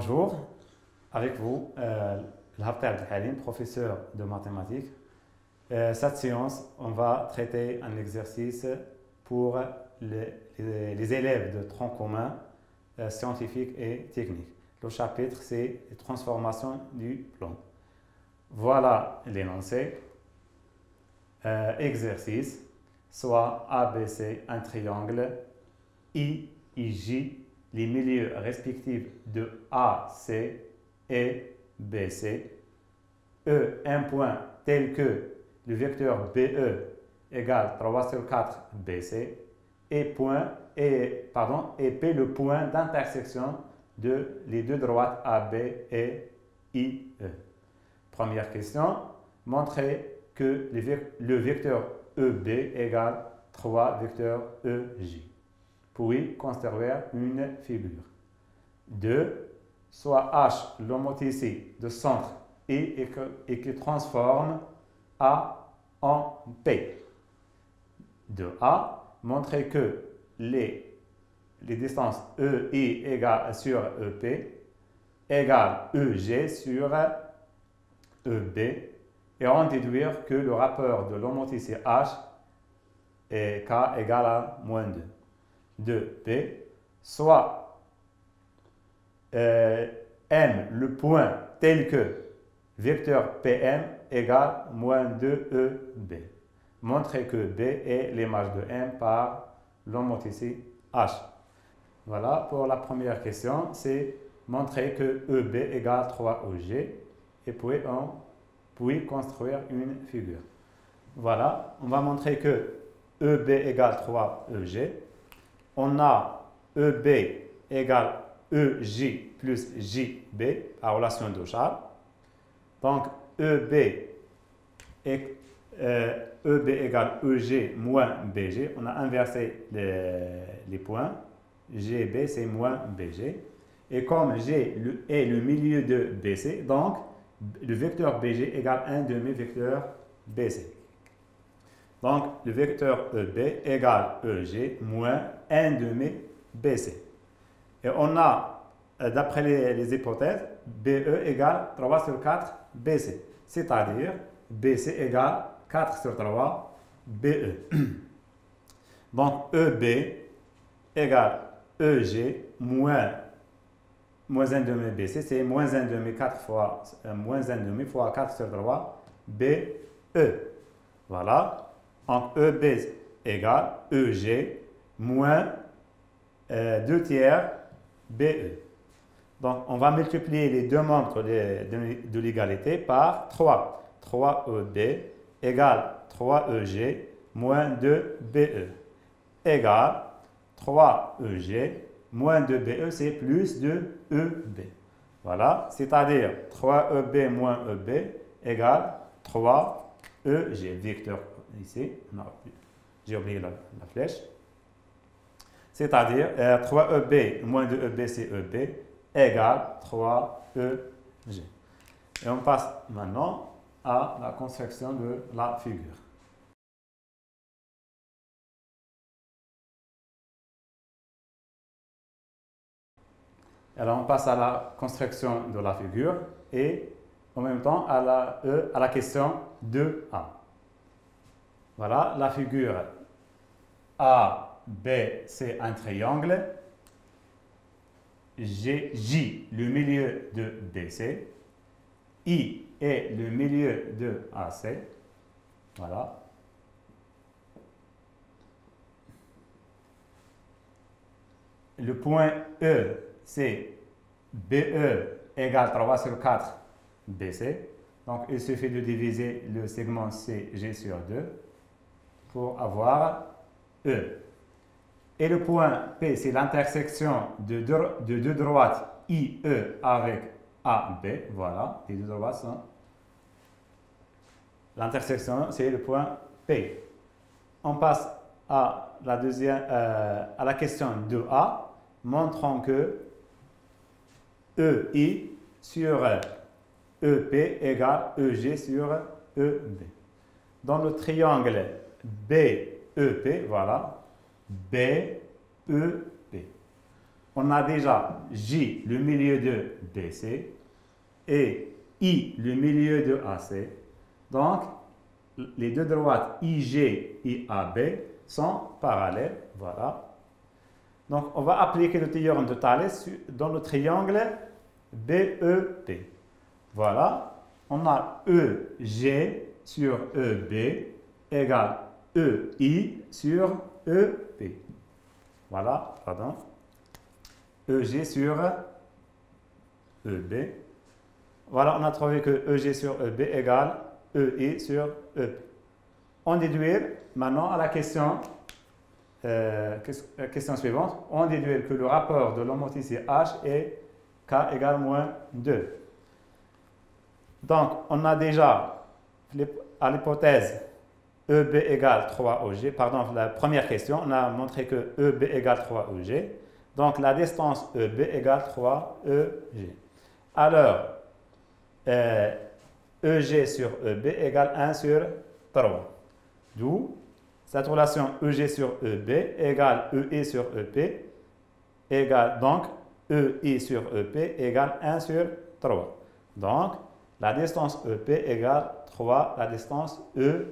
Bonjour, avec vous, Abdel Halim, professeur de mathématiques. Cette séance, on va traiter un exercice pour les élèves de tronc commun scientifique et technique. Le chapitre, c'est transformation du plan. Voilà l'énoncé. Exercice, soit ABC, un triangle, I, J, les milieux respectifs de AC et BC, un point tel que le vecteur BE égale 3 sur 4 BC et P le point d'intersection de les deux droites AB et IE. Première question, montrer que le vecteur EB égale 3 vecteurs EJ. Puis construire une figure. 2. Soit H l'homothétie de centre et qui transforme A en P. 2A. Montrer que les distances EI égale sur EP égale EG sur EB et en déduire que le rapport de l'homothétie H est K égale à moins 2. 2P, soit M le point tel que vecteur PM égale moins 2EB. Montrer que B est l'image de M par l'homothétie H. Voilà, pour la première question, c'est montrer que EB égale 3EG et puis construire une figure. Voilà, on va montrer que EB égale 3EG. On a EB égale EJ plus JB, la relation de Charles. Donc, EB égale EG moins BG. On a inversé les points. GB, c'est moins BG. Et comme G est le milieu de BC, donc le vecteur BG égale un demi-vecteur BC. Donc, le vecteur EB égale EG moins 1 demi BC. Et on a, d'après les hypothèses, BE égale 3 sur 4 BC. C'est-à-dire, BC égale 4 sur 3 BE. Donc, EB égale EG moins 1 demi BC. C'est moins 1 demi 4 fois, moins 1 demi fois 4 sur 3 BE. Voilà. Donc, EB égale EG moins 2 tiers BE. Donc, on va multiplier les deux membres de l'égalité par 3. 3EB égale 3EG moins 2BE égale 3EG moins 2BE, c'est plus de EB. Voilà, c'est-à-dire 3EB moins EB égale 3EG. Vecteur ici, j'ai oublié la flèche. C'est-à-dire 3EB moins 2EB, c'est EB, égale 3EG. Et on passe maintenant à la construction de la figure. Alors, on passe à la construction de la figure et en même temps à la question 2A. Voilà, la figure A, B, c'est un triangle. J, le milieu de BC. I est le milieu de AC. Voilà. Le point E, c'est BE égale 3 sur 4 BC. Donc, il suffit de diviser le segment CG sur 2 pour avoir E. Et le point P, c'est l'intersection de deux droites IE avec AB. Voilà, les deux droites sont. L'intersection, c'est le point P. On passe à la question 2A, montrant que EI sur EP égale EG sur EB. Dans le triangle BEP, voilà, BEP. on a déjà J, le milieu de BC, et I, le milieu de AC. Donc, les deux droites IG et AB sont parallèles. Voilà. Donc, on va appliquer le théorème de Thalès dans le triangle BEP. Voilà. On a EG sur EB égale EI sur EP. Voilà, pardon. EG sur EB. Voilà, on a trouvé que EG sur EB égale EI sur EP. On déduit maintenant à la question suivante. On déduit que le rapport de l'homothétie H est K égale moins 2. Donc, on a déjà, à l'hypothèse EB égale 3OG, pardon, la première question, on a montré que EB égale 3EG. Donc, la distance EB égale 3EG. Alors, EG sur EB égale 1 sur 3. D'où cette relation EG sur EB égale EI sur EP égale donc EI sur EP égale 1 sur 3. Donc, la distance EP égale 3 la distance EI.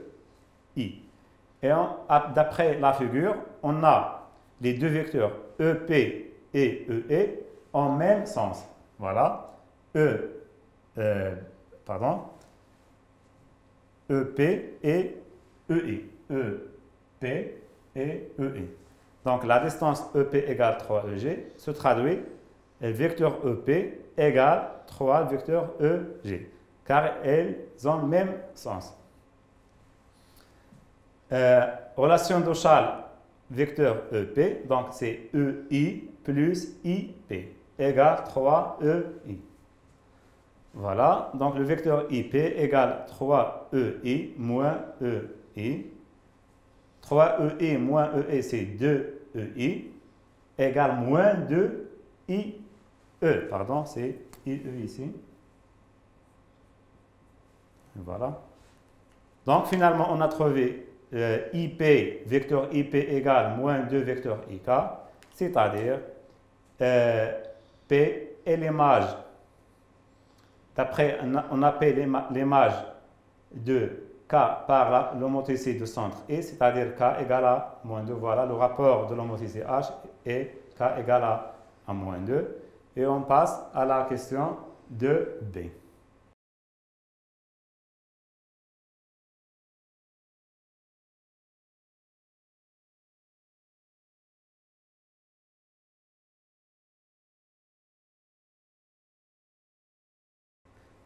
Et d'après la figure, on a les deux vecteurs EP et EE en même sens. Voilà. EP et EI. EP et EI. Donc, la distance EP égale 3EG se traduit vecteur EP égale 3 vecteur EG, car elles ont le même sens. Relation d'Auchal, vecteur EP, donc c'est EI plus IP égale 3EI. Voilà, donc le vecteur IP égale 3EI moins EI. 3EI moins EI, c'est 2EI, égale moins 2IE. Pardon, c'est IE ici. Voilà. Donc, finalement, on a trouvé IP, vecteur IP égale moins 2 vecteur IK, c'est-à-dire P est l'image. D'après, on appelle l'image de K par l'homothétie de centre I, c'est-à-dire K égale à moins 2. Voilà, le rapport de l'homothétie H est K égale à moins 2. Et on passe à la question de B.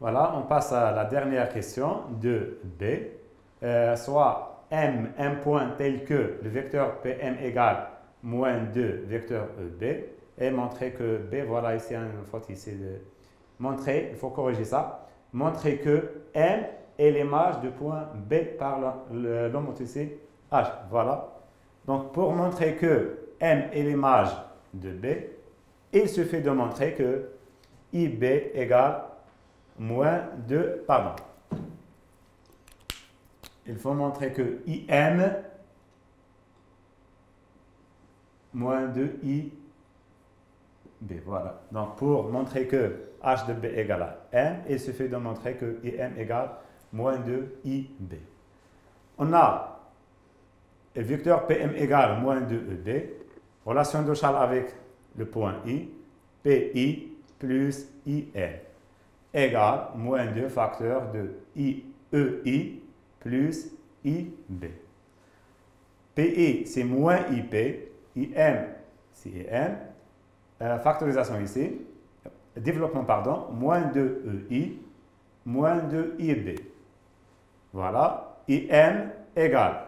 Voilà, on passe à la dernière question de B. Soit M, un point tel que le vecteur PM égale moins 2 vecteur EB, et montrer que B, voilà ici une faute ici de montrer, il faut corriger ça, montrer que M est l'image du point B par l'homothétie H. Voilà. Donc pour montrer que M est l'image de B, il suffit de montrer que IB égale moins 2, pardon. Il faut montrer que IM moins 2IB. Voilà. Donc, pour montrer que H de B égale à M, il suffit de montrer que IM égale moins 2IB. On a le vecteur PM égale moins 2EB. Relation d'Auchal avec le point I. PI plus IM égale moins 2 facteur de IEI plus IB. PI, c'est moins IP. IM, c'est IM. Factorisation ici. Développement, pardon. Moins 2 EI, moins 2 IB. Voilà. IM égale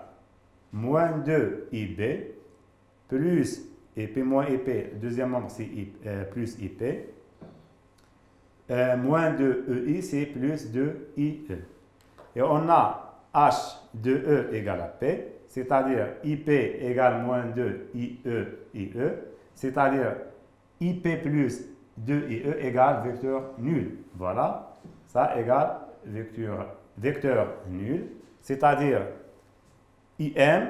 moins 2 IB plus IP moins IP. Deuxième membre, c'est plus IP. Moins 2 EI, c'est plus 2 IE. Et on a H de E égale à P, c'est-à-dire IP égale moins 2 IE, IE, c'est-à-dire IP plus 2 IE égale vecteur nul. Voilà, ça égale vecteur nul, c'est-à-dire IM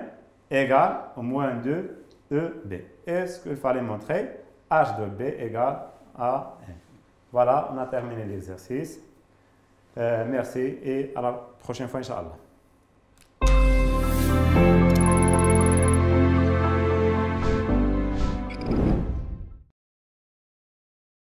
égale moins 2 EB. Et ce qu'il fallait montrer, H de B égale à N. Voilà, on a terminé l'exercice. Merci et à la prochaine fois, Inch'Allah.